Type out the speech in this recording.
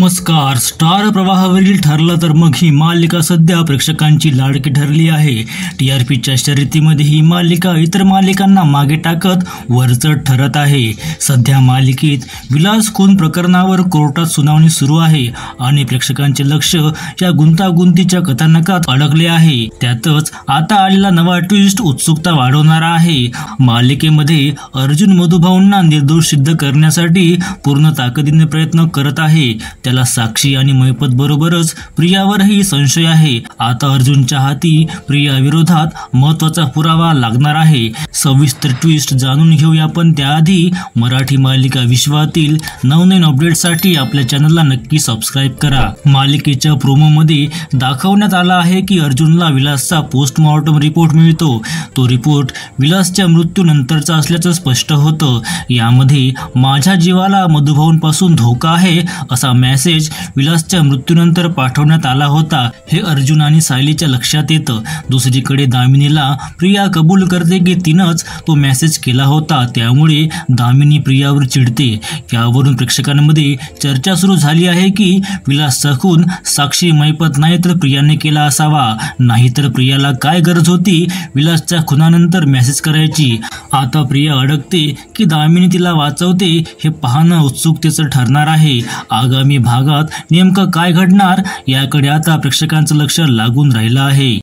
नमस्कार. स्टार प्रवाहावरील ठरलं तर मग ही मालिका सध्या प्रेक्षकांची लाडकी ठरली आहे. टीआरपीच्या शर्यतीमध्ये ही मालिका इतर मालिकांना मागे टाकत वरचढ ठरत आहे. सध्या मालिकेत विलास खून प्रकरणावर कोर्टात सुनावणी सुरू आहे आणि प्रेक्षकांचे लक्ष या गुंतागुंतीच्या कथानकात अडकले आहे. त्यातच आता आलेला नवा ट्विस्ट उत्सुकता वाढवणारा आहे. मालिकेमध्ये अर्जुन मधुभाऊंना निर्दोष सिद्ध करण्यासाठी पूर्ण ताकदीने प्रयत्न करत आहे. त्याला साक्षी आणि मैपत बरोबरच प्रियावरही संशय आहे. आता अर्जुनच्या हाती प्रिया विरोधात महत्वाचा पुरावा लागणार आहे. सविस्तर ट्विस्ट जाणून घेऊया, पण त्याआधी मराठी मालिका विश्वातील नवनवीन अपडेटसाठी आपल्या चॅनलला नक्की सबस्क्राईब करा. मालिकेच्या प्रोमोमध्ये दाखवण्यात आला आहे की अर्जुनला विलासचा पोस्टमॉर्टम रिपोर्ट मिळतो. तो रिपोर्ट विलासच्या मृत्यूनंतरचा असल्याचं स्पष्ट होतं. यामध्ये माझ्या जीवाला मधुभाऊंपासून धोका आहे असा मेसेज विलासच्या मृत्यूनंतर पाठवण्यात आला होता. हे अर्जुन आणि सायलीच्या लक्षात येतं. दुसरीकडे दामिनीला प्रिया कबूल करते की तिनंच तो मेसेज केला होता. त्यामुळे दामिनी प्रियावर चिडते. यावरून प्रेक्षकांमध्ये चर्चा सुरू झाली आहे की विलासचा खून साक्षी मैपत नाही तर प्रियाने केला असावा. नाहीतर प्रियाला काय गरज होती विलासच्या खुनानंतर मेसेज करायची. आता प्रिया अडकते की दामिनी तिला वाचवते हे पाहणं उत्सुकतेचं ठरणार आहे. आगामी भागात नेमकं काय घडणार याकडे आता प्रेक्षकांचं लक्ष लागून राहिलं आहे.